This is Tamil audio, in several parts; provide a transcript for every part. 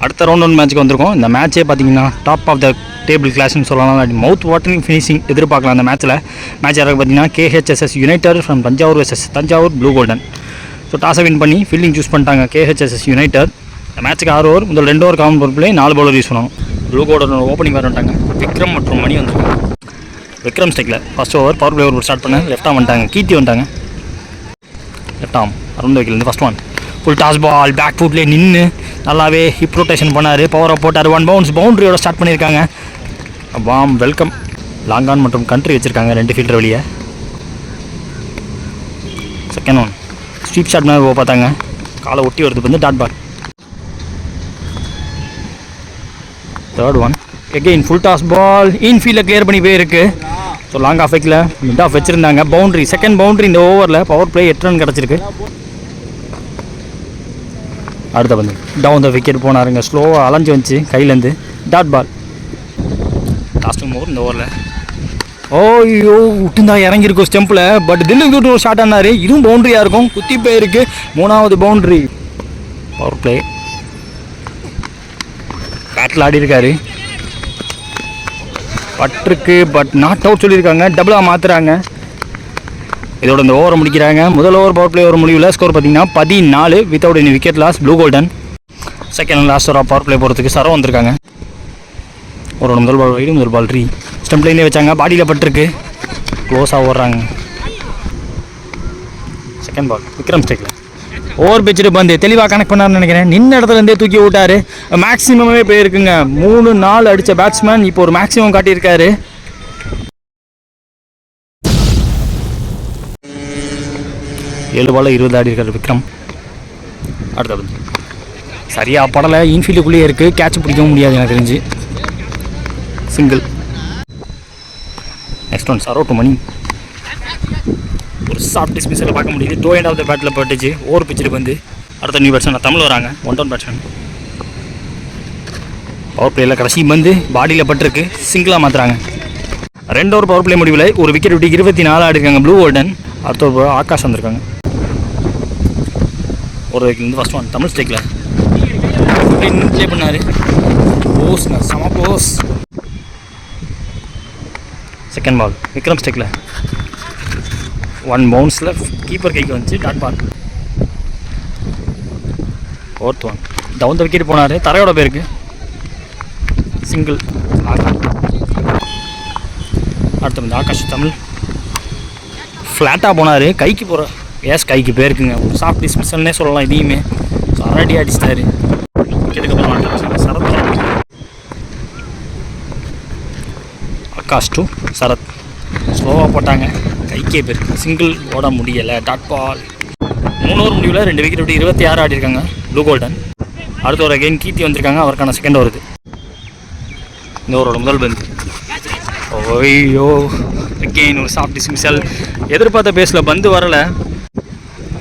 அடுத்த ரவுண்ட் 1 மேட்ச்சுக்கு வந்திருக்கோம். இந்த மேட்ச்சே பார்த்தீங்கன்னா டாப் ஆஃப் த டேபிள் கிளாஸ்னு சொல்லலாம். மவுத் வாட்டரிங் ஃபினிஷிங் எதிர்பார்க்கலாம் அந்த மேட்ச்சில். மேட்ச் யாராவது பார்த்தீங்கன்னா KHSS United from Thanjavur versus Thanjavur blue golden. So டாஸை வின் பண்ணி ஃபீல்டிங் சூஸ் பண்ணிட்டாங்க KHSS யுனைடெட். இந்த மேட்ச்சுக்கு 6 ஓவர், முதல் 2 over common power play, 4 bowler use பண்ணணும். ப்ளூ கோல்டன் ஓப்பனிங் வந்துட்டாங்க. விக்ரம் மற்றும் மணி வந்துருக்காங்க. விக்ரம் ஸ்டெக்கில் first over power play over start பண்ண லெஃப்ட் ஆம் வந்துட்டாங்க. கீர்த்தி வந்துட்டாங்க. லெஃப்ட் ஆம் அரௌண்ட் வைக்கலேருந்து first one full toss ball back ஃபுட்லேயே நின்று நல்லாவே ஹிப் ரொட்டேஷன் பண்ணார். பவரை போட்டார். 1 பவுன்ஸ் பவுண்டரியோட ஸ்டார்ட் பண்ணியிருக்காங்க. வாம் வெல்கம். லாங் ஆன் மற்றும் கண்ட்ரி வச்சுருக்காங்க 2 ஃபீல்டர் வெளியே. செகண்ட் ஒன் ஸ்வீப் ஷாட் மேலே பார்த்தாங்க. காலை ஒட்டி வருது வந்து dot ball. Third one again full toss ball இன்ஃபீல்டில் கிளியர் பண்ணி போயிருக்கு. ஸோ லாங் ஆஃப் வைக்கல, மிட் ஆஃப் வச்சுருந்தாங்க. பவுண்ட்ரி, செகண்ட் பவுண்ட்ரி இந்த ஓவரில். பவர் பிளே 8 ரன் கிடச்சிருக்கு. அடுத்த வந்து டவுன் த விக்கெட் போனாருங்க. ஸ்லோவாக அலைஞ்சு வந்துச்சு கையிலேருந்து. Dot ball. லாஸ்ட் ஓவர் இந்த ஓவரில் ஓய்யோ விட்டுந்தா இறங்கியிருக்கும் ஸ்டெம்பில். பட் தில்லுக்கு விட்டு ஒரு ஷாட் ஆனார். இதுவும் பவுண்ட்ரியாக இருக்கும். குத்தி போயிருக்கு. 3வது பவுண்ட்ரி. பவர் பிளே பேட்டில் ஆடி இருக்காரு. பட்டிருக்கு பட் நாட் அவுட் சொல்லியிருக்காங்க. டபுளாக மாற்றுறாங்க. இதோட இந்த ஓவரை முடிக்கிறாங்க. முதல் ஓவர் பவர் பிளே ஓவர் முடிவில் ஸ்கோர் பார்த்தீங்கன்னா 14 without any wicket loss blue golden. Second last ஓவராக பவர் பிளே போகிறதுக்கு சரவ் வந்திருக்காங்க. ஒரு முதல் பால் வைடு, முதல் பால் ரீ. ஸ்டெம்ப் லைனே வச்சாங்க. பாடியில் பட்டிருக்கு. க்ளோஸாக ஓடுறாங்க. செகண்ட் பால் விக்ரம் ஸ்டேக்கில் ஓவர் பிச்சுட்டு பந்து தெளிவாக கனெக்ட் பண்ணார்னு நினைக்கிறேன். நின்ன இடத்துலேருந்தே தூக்கி விட்டார். மேக்ஸிமமே போயிருக்குங்க. 3-4 அடித்த பேட்ஸ்மேன் இப்போ ஒரு மேக்ஸிமம் காட்டியிருக்காரு. 7 பால் 20 ஆடி இருக்காரு விக்ரம். அடுத்த பந்து சரியாக படலை. இன்ஃபீல்டுக்குள்ளேயே இருக்குது. கேட்ச் பிடிக்கவும் முடியாது எனக்கு தெரிஞ்சு. Single. Next one Saro to Mani. ஒரு சாஃப்ட் டிஸ்மிஸில் பார்க்க முடியுது. டோ எண்ட் ஆஃப் த பேட்டில் பட்டுச்சு. ஓவர் பிச்சுட்டு வந்து அடுத்த நியூ பேட்ஸ்மேன் தமிழ் வராங்க. 1 டவுன் பேட்ஸ்மேன். பவர் பிளேயில் கடைசி பந்து பாடியில் பட்டிருக்கு. சிங்கிளாக மாற்றுறாங்க. 2 ஓவர் பவர் பிளே முடிவில் ஒரு விக்கெட் விட்டு 24 ஆடிருக்காங்க ப்ளூ கோல்டன். அடுத்த ஓவர் ஆகாஷ் வந்திருக்காங்க. ஒரு விக்கெட்லேருந்து ஃபஸ்ட் ஒன் தமிழ் ஸ்டேக்கில் ப்ளே பண்ணார். போஸ்ங்க சம போஸ். செகண்ட் பால் விக்ரம் ஸ்டேக்கில் 1 பவுன்ஸில் கீப்பர் கைக்கு வந்துச்சு. Dot ball. Fourth one down the wicket போனார். தரையோட பேருக்கு சிங்கிள். அடுத்த வந்து ஆகாஷ் தமிழ் ஃப்ளாட்டாக போனார். கைக்கு போகிற கைக்கு போயிருக்குங்க. ஒரு சாஃப்ட் டிஸ்மிஷல்னே சொல்லலாம். இதையுமே அரடி அடிச்சிட்டாரு. விக்கெட்டுக்கு அப்புறம் சரத். ஆகாஷ் டு சரத் ஸ்லோவாக போட்டாங்க. கைக்கே போயிருக்கு. சிங்கிள் ஓட முடியலை. Dot ball. 3 ஓவர் முடிவில் 2 விக்கெட் விட்டு 26 ஆடிருக்காங்க ப்ளூ கோல்டன். அடுத்த ஒரு அகைன் கீர்த்தி வந்திருக்காங்க. அவருக்கான செகண்ட் ஓவர் இது. இந்த ஓவரோட முதல் பந்து ஓய்யோ அகெயின் ஒரு சாஃப்ட் டிஸ்மிஷல். எதிர்பார்த்த பேஸில் பந்து வரலை.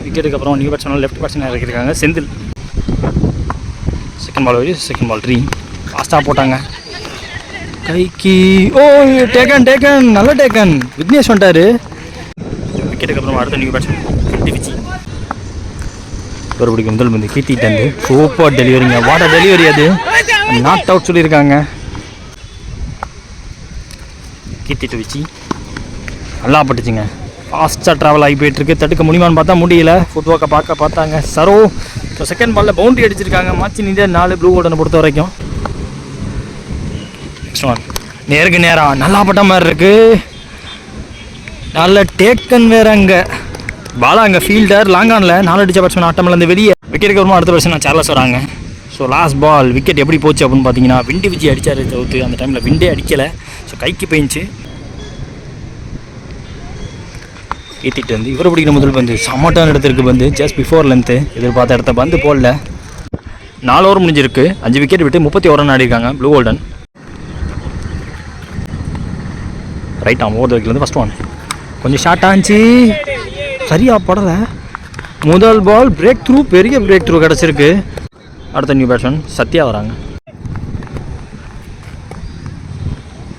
விக்கெட்டுக்கு அப்புறம் நியூ பேட்ஸ்மேன் லெஃப்ட் பேட்ஸ்மேன் இறக்கிருக்காங்க Senthil. Second ball wide, second ball ரீ. ஃபாஸ்ட்டாக போட்டாங்க கைக்கு. ஓ டேக்கன் நல்ல டேக்கன். விக்னேஷ் வந்துட்டார். விக்கெட்டுக்கு அப்புறம் அடுத்த நியூ பேட்ஸ்மேன் விச்சி. ஒரு பிடிக்கும் முதல் பந்து கீர்த்திட்டு சூப்பர் டெலிவரிங்க. What a delivery. அது நாட் அவுட் சொல்லியிருக்காங்க. கீர்த்தி டு விச்சி நல்லா பட்டுச்சுங்க. ஃபாஸ்ட்டாக ட்ராவல் ஆகி போயிட்டுருக்கு. தடுக்க முடியுமான்னு பார்த்தா முடியல. ஃபுட் ஒர்க்கை பார்த்தாங்க சரோ. ஸோ செகண்ட் பாலில் பவுண்டரி அடிச்சிருக்காங்க. மாற்றி நீந்தே 4 ப்ளூ கோல்டனை பொறுத்த வரைக்கும். நெக்ஸ்ட் ஒன் நேருக்கு நேரம் நல்லா பட்ட மாதிரி இருக்குது. நல்ல டேக்கன் வேறு. அங்கே பாலா அங்கே ஃபீல்டர் லாங் ஆனில் 4 அடித்த பேட்ஸ்மேன் ஆட்டமில் வெளியே. விக்கெட்டுக்கு அப்புறமா அடுத்த பேட்ஸ்மேன் சார்லஸ் வராங்க. ஸோ லாஸ்ட் பால் விக்கெட் எப்படி போச்சு அப்படின்னு பார்த்தீங்கன்னா விண்டு விஜய் அடித்தார் தவிர்த்து. அந்த டைமில் விண்டே அடிக்கலை. ஸோ கைக்கு போயிடுச்சு. ஏற்றிட்டு வந்து இவரை பிடிக்கிற முதல் பந்து சமட்டான இடத்திற்கு பந்து ஜஸ்ட் பிஃபோர் லென்த்து. எதிர்பார்த்த இடத்த பந்து போடல. 4 ஓவர் முடிஞ்சிருக்கு. 5 விக்கெட் விட்டு 31 ரன் ஆடிருக்காங்க blue golden. Right arm over வைக்கலேருந்து ஃபஸ்ட் ஒன் கொஞ்சம் ஷார்ட் ஆச்சு. சரியாக படலை. முதல் பால் பிரேக் த்ரூ. பெரிய பிரேக் த்ரூ கிடச்சிருக்கு. அடுத்த நியூ பேட்ஸ்மேன் சத்யா வராங்க.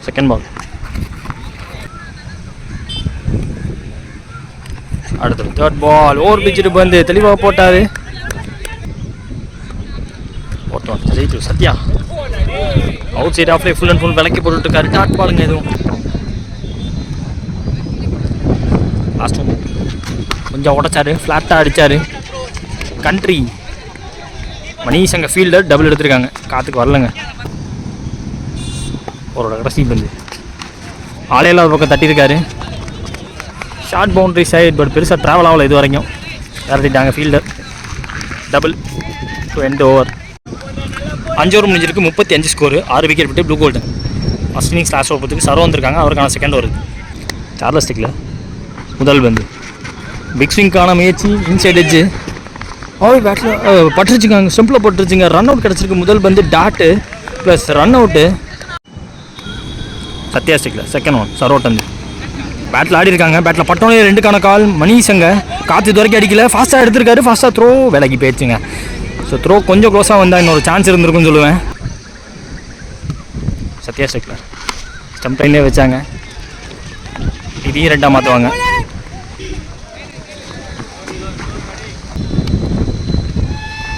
செகண்ட் பால் அடுத்தது தேர்ட் பால் ஓவர் பிச்சுட்டு பந்து தெளிவாக போட்டார். ஜெயிச்சு சத்யா அவுட் சைட் ஆஃப்லேயே ஃபுல் அண்ட் ஃபுல் விலைக்கு போட்டுருக்காரு. டாட் பாலுங்க எதுவும் லாஸ்ட் ஒன் கொஞ்சம் உடைச்சாரு, ஃப்ளாட்டாக அடித்தார். கண்ட்ரி மணிஷ் அங்கே ஃபீல்டர் டபுள் எடுத்திருக்காங்க, காற்றுக்கு வரலங்க. அவரோட கடைசி பந்து ஆலையில்லாத பக்கம் தட்டியிருக்காரு. ஷார்ட் பவுண்ட்ரி சைட், பட் பெருசாக ட்ராவல் ஆகலை இது வரைக்கும். இறத்திட்டாங்க fielder. Double to end over. 5 over முடிஞ்சிருக்கு, 35 ஸ்கோரு, 6 விக்கெட் விட்டு blue golden. First innings last over பத்துக்கு சரோ வந்திருக்காங்க, அவருக்கான செகண்ட் ஓவர். சார்லஸ் ஸ்டிக்கில் முதல் பந்து பிக் ஸ்விங்கான முயற்சி, இன்சைட் எட்ஜு. பேட்டில் பட்டுருச்சுங்க, ஸ்டம்பில் பட்டுருச்சுங்க. ரன் அவுட் கிடச்சிருக்கு. முதல் பந்து dot plus run out. Sathya ஸ்டிக்கில் செகண்ட் ஒன் சரோட்டந்து பேட்டில் ஆடி இருக்காங்க. பேட்டில் பட்டோனே 2க்கான கால். மணிஷ் அங்கே காற்று இது வரைக்கும் அடிக்கல, ஃபாஸ்ட்டாக எடுத்திருக்காரு. ஃபாஸ்ட்டாக த்ரோ விலகி போயிடுச்சுங்க. ஸோ த்ரோ கொஞ்சம் க்ளோஸாக வந்தால் இன்னொரு சான்ஸ் இருந்திருக்குன்னு சொல்லுவேன். சத்யா ஸ்டிக்கில் ஸ்டம்ப் லைன்லேயே வச்சாங்க. இதையும் 2ஆக மாற்றுவாங்க.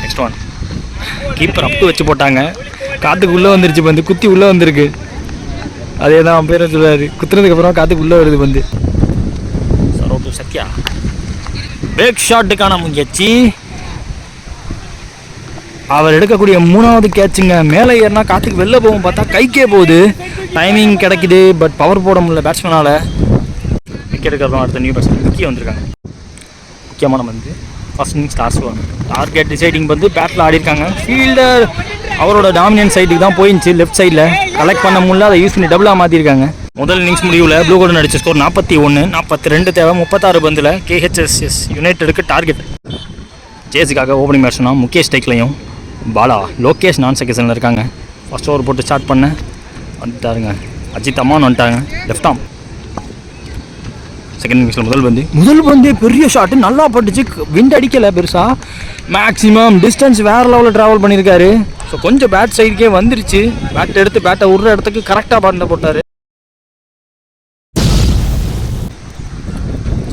Next one keeper up to வச்சு போட்டாங்க. காற்றுக்கு உள்ளே வந்துருச்சு பந்து, குத்தி உள்ளே வந்திருக்கு. அதே தான் அவன் பேரும் சொல்லுவார், குத்துறதுக்கப்புறம் காற்றுக்கு உள்ளே வருது பந்து. சரோட்டு சத்யா பேக் ஷாட்டுக்கான முயற்சி. அவர் எடுக்கக்கூடிய 3வது கேட்சுங்க. மேலே ஏறினா காற்றுக்கு வெளில போகும், பார்த்தா கைக்கே போகுது. டைமிங் கிடைக்குது, பட் பவர் போட முடியல பேட்ஸ்மேனால். விக்கெட் எடுக்கிறப்ப அடுத்த நியூ பேட்ஸ்மேன் விக்கி வந்திருக்காங்க. முக்கியமான பந்து first innings last one. Target deciding வந்து பேட்டில் ஆடிருக்காங்க. ஃபீல்டர் அவரோட டாமினன்ட் சைடுக்கு தான் போயிடுச்சு, லெஃப்ட் சைடில் கலெக்ட் பண்ண முடியல. அதை யூஸ் பண்ணி டபுளாக மாற்றிருக்காங்க. முதல் இன்னிங்ஸ் முடிவில் ப்ளூ கோல்டன் அடித்த ஸ்கோர் 41, 42 தேவை. 36 பந்தில் KHSS யுனைடெடுக்கு டார்கெட். ஜேஸுக்காக ஓப்பனிங் பேட்ஸ்மேனா முகேஷ் ஸ்ட்ரைக்லையும் பாலா லோகேஷ் நான் செகண்டில் இருக்காங்க. ஃபர்ஸ்ட் ஓவர் போட்டு ஸ்டார்ட் பண்ண வந்துட்டாருங்க. அஜித் அம்மான் வந்துட்டாங்க லெஃப்ட் ஆம். செகண்ட் இன்னிங்ஸில் முதல் பந்து பெரிய ஷாட்டு, நல்லா பட்டுச்சு. விண்ட் அடிக்கலை பெருசாக, மேக்ஸிமம் டிஸ்டன்ஸ் வேறு லெவலில் ட்ராவல் பண்ணியிருக்காரு. ஸோ கொஞ்சம் பேட் சைடுக்கே வந்துருச்சு. பேட் எடுத்து பேட்டை விடுற இடத்துக்கு கரெக்டாக பாட்டில் போட்டார்.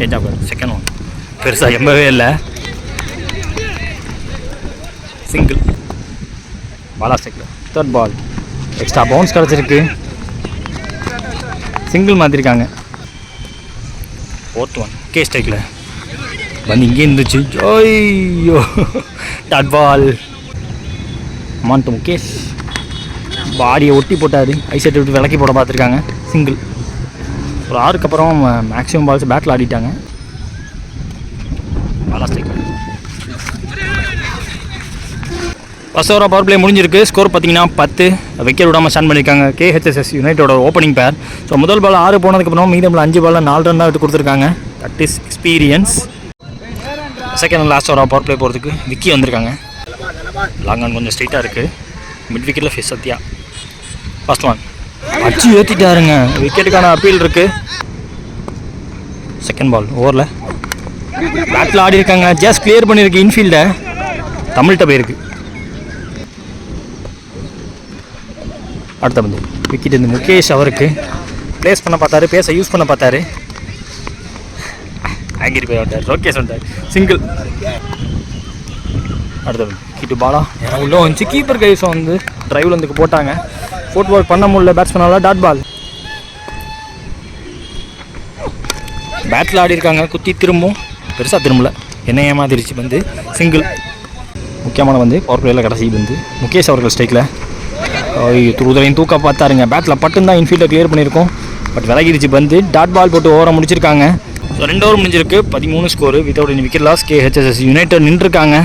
சேஞ்ச் ஆஃப் செகண்ட் ஒன் பெருசாக எம்பவே இல்லை. சிங்கிள் பாலா ஸ்ட்ரைக்கில் தேர்ட் பால். எக்ஸ்ட்ரா பவுன்ஸ் கிடச்சிருக்கு. சிங்கிள் மாற்றிருக்காங்க. ஃபோர்த் ஒன் கே ஸ்ட்ரைக்கில் வந்து இங்கே இருந்துச்சு. ஐயோ டாட் பால். அமான்ட்டு முகேஷ் பாடியை ஒட்டி போட்டார். ஐசெட் விட்டு விளக்கி போட பார்த்துருக்காங்க. சிங்கிள். ஒரு 6க்கு அப்புறம் மேக்ஸிமம் பால்ஸ் பேட்டில் ஆடிட்டாங்க. பாலா ஸ்ட்ரைக்கில் ஃபர்ஸ்ட் ஓவராக பவர் பிளே முடிஞ்சிருக்கு. ஸ்கோர் பார்த்தீங்கன்னா 10. விக்கெட் விடாமல் ஸ்டாண்ட் பண்ணியிருக்காங்க KHSS யுனைடோட ஓப்பனிங் பேர். ஸோ முதல் பால் 6 போனதுக்கப்புறம் மீதம் 5 பாலில் 4 ரன் தான் எடுத்து கொடுத்துருக்காங்க. That is experience. Second and last ஓவராக பவர் பிளே போகிறதுக்கு விக்கி வந்திருக்காங்க. லாங் ஆன் கொஞ்சம் ஸ்ட்ரைட்டாக இருக்குது. மிட் விக்கெட்டில் ஃபேஸ் சத்யா. ஃபர்ஸ்ட் ஒன் அச்சு ஏற்றிட்டாருங்க. விக்கெட்டுக்கான அப்பீல் இருக்குது. செகண்ட் பால் ஓவரில் பேட்டில் ஆடி இருக்காங்க. ஜஸ்ட் கிளியர் பண்ணியிருக்கு இன்ஃபீல்டை. தமிழ்கிட்ட போயிருக்கு. அடுத்த பந்து விக்கெட் இந்த முகேஷ் அவருக்கு ப்ளேஸ் பண்ண பார்த்தாரு, பேச யூஸ் பண்ண பார்த்தாரு. ஆங்கிரி போய் வந்துட்டார். லோகேஷ் வந்துட்டார். சிங்கிள். அடுத்த பந்து விக்கெட்டு பாலா ஏன்னா உள்ளே வந்துச்சு. கீப்பர் கைஸும் வந்து ட்ரைவில் வந்து போட்டாங்க. ஃபுட் ஒர்க் பண்ண முடியல பேட்ஸ்மேனால். Dot ball. பேட்டில் ஆடி இருக்காங்க. குத்தி திரும்பும் பெருசாக திரும்பல, என்ன ஏமாதிரிச்சு வந்து. சிங்கிள். முக்கியமான வந்து பவர் பிளேயில் கடைசி வந்து முகேஷ் அவர்கள் ஸ்ட்ரைக்கில் துருதலையும் தூக்க பார்த்தாருங்க. பேட்டில் பட்டும் தான் இன்ஃபீல்டை கிளியர் பண்ணியிருக்கோம், பட் விலகிடுச்சு பந்து. டாட் பால் போட்டு ஓவராக முடிச்சிருக்காங்க. ஸோ 2 ஓவர் முடிஞ்சிருக்கு. 13 score without in wicket loss. KHSS United நின்றுருக்காங்க.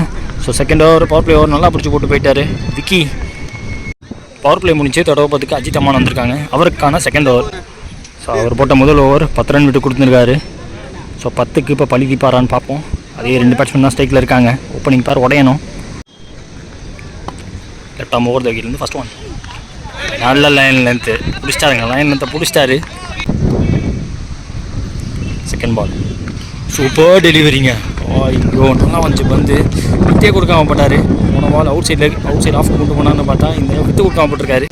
So second over power play over நல்லா பிடிச்சி போட்டு போயிட்டார் விக்கி. பவர் பிளே முடிஞ்சு தொடர்பதுக்கு அஜித் அம்மான் வந்திருக்காங்க. அவருக்கான செகண்ட் ஓவர். ஸோ அவர் போட்ட முதல் ஓவர் 10 ரன் விட்டு கொடுத்துருக்காரு. ஸோ 10க்கு இப்போ பழி தீப்பாரான்னு பார்ப்போம். அதே 2 பேட்ஸ்மேன் தான் ஸ்ட்ரைக்கில் இருக்காங்க. ஓப்பனிங் பேர் உடையணும். லெஃப்ட் ஆம் ஓவர் தகிலேருந்து ஃபஸ்ட் ஒன் நல்ல லைன் லென்த்து பிடிச்சிட்டாருங்க. லைன் லென்த்தை பிடிச்சிட்டாரு. Second ball super டெலிவரிங்க. ஐயோ நல்லா வந்துச்சு பந்து. வித்தே கொடுக்காம போட்டார். போன பால் அவுட் சைட் ஆஃப் கொண்டு போனான்னு பார்த்தா இந்த வித்து கொடுக்காம போட்டிருக்காரு.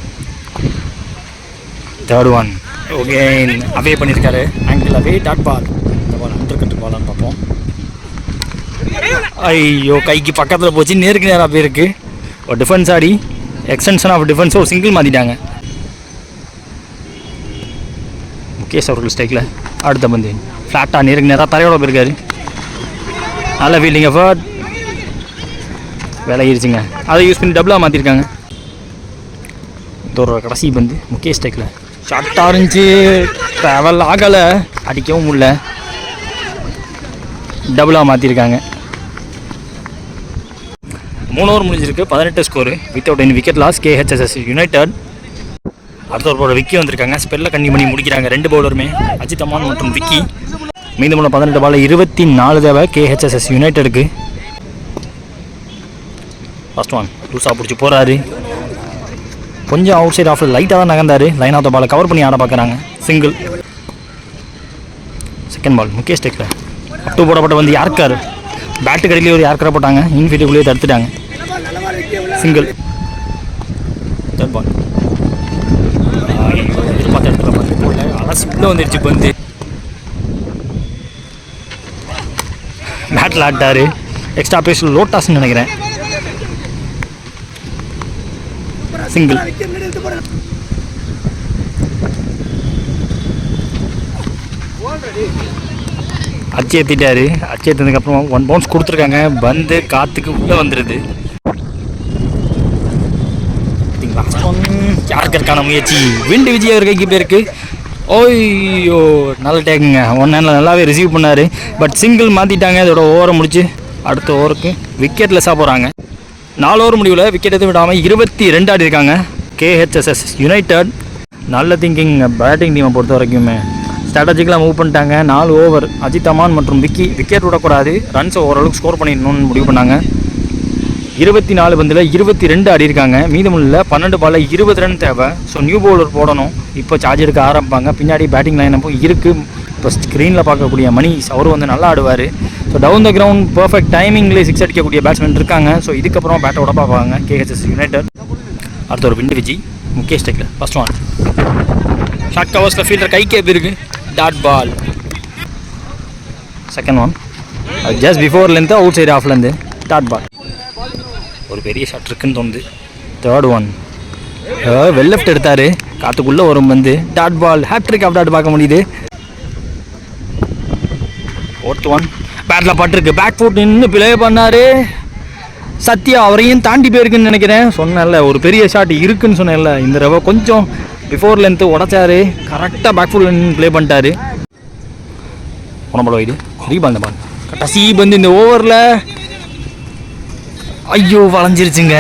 தேர்ட் ஒன் ஓகே அவே பண்ணியிருக்காரு. Angle away. Dot ball. இந்த பால் அண்டர் கட்டு பாலான்னு பார்ப்போம். ஐயோ கைக்கு பக்கத்தில் போச்சு. நேருக்கு நேராக போயிருக்கு. ஒரு defence Aadi extension of defence ஒரு சிங்கிள் மாற்றிட்டாங்க. முகேஷ் அவர்கள் ஸ்ட்ரைக்கில் அடுத்த பந்து ஃப்ளாட்டாக நேராக தரையோட போயிருக்காரு. நல்ல ஃபீல்டிங் எஃபர்ட், விளையிருச்சுங்க. அதை யூஸ் பண்ணி டபுளாக மாற்றிருக்காங்க. இதோட கடைசி பந்து முகேஷ் ஸ்ட்ரைக்கில் ஷார்ட்டாக இருந்துச்சு, ட்ராவல் ஆகலை, அடிக்கவும் முடியல, டபுளாக மாற்றிருக்காங்க. 3 ஓவர் முடிஞ்சிருக்கு, 18 score without any wicket loss. KHSS United அடுத்த ஒரு போட விக்கி வந்திருக்காங்க. ஸ்பெல்லில் கண்டினியூ பண்ணி முடிக்கிறாங்க 2 பவுலருமே, அஜித் அமான் மற்றும் விக்கி. மீதமுள்ள 18 பாலில் 24 தேவை KHSS யுனைடெடுக்கு. ஃபர்ஸ்ட் ஒன் லூஸாக பிடிச்சி போகிறாரு, கொஞ்சம் அவுட் சைட் ஆஃப் லைட்டாக தான் நகர்ந்தார். லைன் ஆஃப் த பாலை கவர் பண்ணி ஆட பார்க்குறாங்க, சிங்கிள். செகண்ட் பால் முகேஷ் டெக்கில் அப்டூ போடப்பட்ட வந்து யார்க்கார் பேட்டு கடையிலேயே ஒரு யார்க்கரை போட்டாங்க, இன்ஃபீல்டுக்குள்ளேயே தடுத்துட்டாங்க, சிங்கிள். தேர்ட் பால் எதிர்பார்த்த இடத்துல பார்த்து போடல, அலசிப்பில் வந்துடுச்சு பந்து. பேட்டில் ஆட்டார், எக்ஸ்ட்ரா பேஸில் லோட்டாஸ்ன்னு நினைக்கிறேன், சிங்கிள். அச்சேத்திட்டாரு, அச்சேத்ததுக்கப்புறம் 1 பவுன்ஸ் கொடுத்துருக்காங்க. பந்து காற்றுக்கு உள்ளே வந்துடுது. யாருக்கான முயற்சி விண்டு விஜய் அவர் கைக்கு போயிருக்கு. ஓய்யோ நல்ல டேக்குங்க, 1 ஹேண்டில் நல்லாவே ரிசீவ் பண்ணார். பட் சிங்கிள் மாற்றிட்டாங்க. இதோட ஓவரை முடிச்சு அடுத்த ஓவருக்கு விக்கெட்லெஸ்ஸாக போகிறாங்க. 4 ஓவர் முடிவில் விக்கெட் எதுவும் விடாமல் 22 ஆடி இருக்காங்க KHSS யுனைடெட். நல்ல திங்கிங் பேட்டிங் டீமை பொறுத்த வரைக்குமே ஸ்ட்ராட்டஜிக்கலாக மூவ் பண்ணிட்டாங்க. 4 ஓவர் அஜித் அமான் மற்றும் விக்கி விக்கெட் விடக்கூடாது, ரன்ஸை ஓரளவுக்கு ஸ்கோர் பண்ணிடணும்னு முடிவு பண்ணாங்க. 24 பந்தில் 22 ஆடி இருக்காங்க. மீதமுள்ள 12 பாலில் 20 ரன் தேவை. ஸோ நியூ பவுலர் போடணும். இப்போ சார்ஜ் எடுக்க ஆரம்பிப்பாங்க. பின்னாடி பேட்டிங் லைனப்பும் இருக்குது. இப்போ ஸ்க்ரீனில் பார்க்கக்கூடிய மணிஷ் அவரும் வந்து நல்லா ஆடுவார். So down the ground perfect டைமிங்லேயே 6 அடிக்கக்கூடிய பேட்ஸ்மேன் இருக்காங்க. ஸோ இதுக்கப்புறம் பேட்டை விட பார்ப்பாங்க KHSS யுனைடெட். அடுத்த ஒரு விண்டு விஜி முகேஷ் டெக்கில் ஃபர்ஸ்ட் ஒன் ஷார்ட் கவர்ஸில் ஃபீல்டர் கை கேப் இருக்குது, dot ball. Second one just பிஃபோர்லேருந்து அவுட் சைடு ஆஃப்லேருந்து டாட் பால். ஒரு பெரிய ஷாட் இருக்குன்னு தோணுது. தேர்ட் ஒன் வெல் லெஃப்ட் எடுத்தார், காற்றுக்குள்ளே வரும் வந்து dot ball. Hat-trick of dot பார்க்க முடியுது. ஃபோர்த் ஒன் பேட்டில் பட்டிருக்கு, பேக் ஃபுட் நின்று ப்ளே பண்ணார். சத்யா அவரையும் தாண்டி போயிருக்குன்னு நினைக்கிறேன். சொன்னேன்ல ஒரு பெரிய ஷாட் இருக்குன்னு சொன்னேன்ல, இந்த தடவை கொஞ்சம் பிஃபோர் லென்த்து உடச்சாரு, கரெக்டாக பேக் ஃபுட் நின்று ப்ளே பண்ணிட்டாரு. உணபல வைடு ரீபால் பால் கடைசி பந்து இந்த ஓவரில். ஐயோ வளைஞ்சிருச்சுங்க.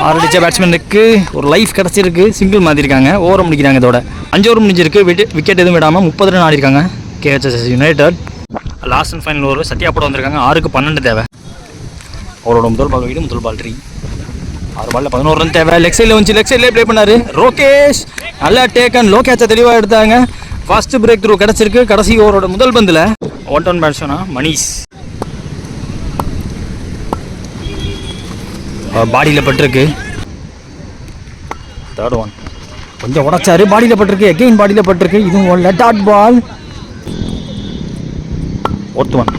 6 அடித்த பேட்ஸ்மேனுக்கு ஒரு லைஃப் கிடச்சிருக்கு, சிங்கிள் மாற்றிருக்காங்க. ஓவரம் முடிக்கிறாங்க. இதோட 5 ஓவர் முடிஞ்சிருக்கு, விக்கெட் எதுவும் விடாமல் 30 ரன் ஆடிருக்காங்க KHSS United. Last and final over Sathya போட வந்திருக்காங்க. 6க்கு 12 தேவை. அவரோட முதல் பால் வைடு, முதல் பால் 3. 6 பாலில் 11 ரன் தேவை. லெக் சைடில் வந்துச்சு, லெக் சைட்லேயே ப்ளே பண்ணார் ரோகேஷ். நல்லா டேக்கன், லோ கேட்சை தெளிவாக எடுத்தாங்க. ஃபர்ஸ்ட் பிரேக் த்ரூ கிடச்சிருக்கு கடைசி ஓவரோட முதல் பந்தில். 1-1 பேட்ஸ்மேனா மணிஷ் பாடியில் பட்டிருக்கு. தேர்ட் ஒன் கொஞ்சம் உடச்சாரு, பாடியில் பட்டிருக்கு, எகெயின் பாடியில் பட்டிருக்கு. இதுவும் one dot ball. Fourth one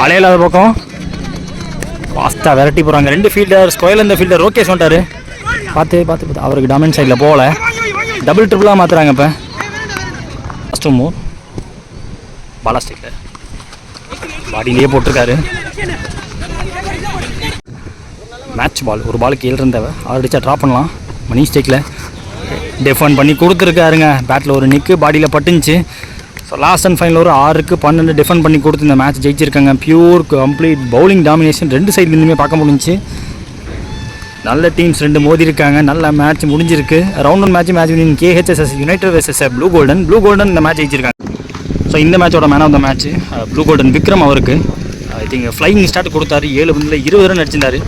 அலையில்லாத பக்கம் ஃபாஸ்ட்டாக விரட்டி போகிறாங்க 2 ஃபீல்டர். ஸ்கொயர் இந்த ஃபீல்டர் ரோகேஷ் வந்துட்டார். பார்த்து அவருக்கு டாமினன்ட் சைடில் போகல, டபுள் ட்ரிபிளாக மாற்றுறாங்க. இப்போ ஃபஸ்ட்டு மூவ் பாலாஸ்டிக்கில் பாடியிலேயே போட்டிருக்காரு. மேட்ச் பால், ஒரு பாலுக்கு 7 ரன் தேவை. 6 அடிச்சா ட்ராப் பண்ணலாம். மணிஷ் ஸ்டேக்கில் டிஃபெண்ட் பண்ணி கொடுத்துருக்காருங்க. பேட்டில் ஒரு நிற்கு, பாடியில் பட்டுச்சு. ஸோ லாஸ்ட் அண்ட் ஃபைனல் ஒரு 6க்கு 12 டிஃபெண்ட் பண்ணி கொடுத்து இந்த மேட்ச் ஜெயிச்சிருக்காங்க. பியூர் கம்ப்ளீட் பவுலிங் டாமினேஷன் 2 சைட்லேருந்துமே பார்க்க முடிஞ்சிச்சு. நல்ல டீம்ஸ் 2 மோதி இருக்காங்க. நல்ல மேட்ச் முடிஞ்சிருக்கு. Round 1 match win KHSS United versus blue golden இந்த மேட்ச் ஜெயிச்சிருக்காங்க. ஸோ இந்த மேட்சோட man of the match blue golden Vikram. அவருக்கு ஐ திங்க் ஃப்ளைங் ஸ்டார்ட் கொடுத்தாரு. 7 பந்தில் 20 ரன் அடிச்சிருந்தாரு.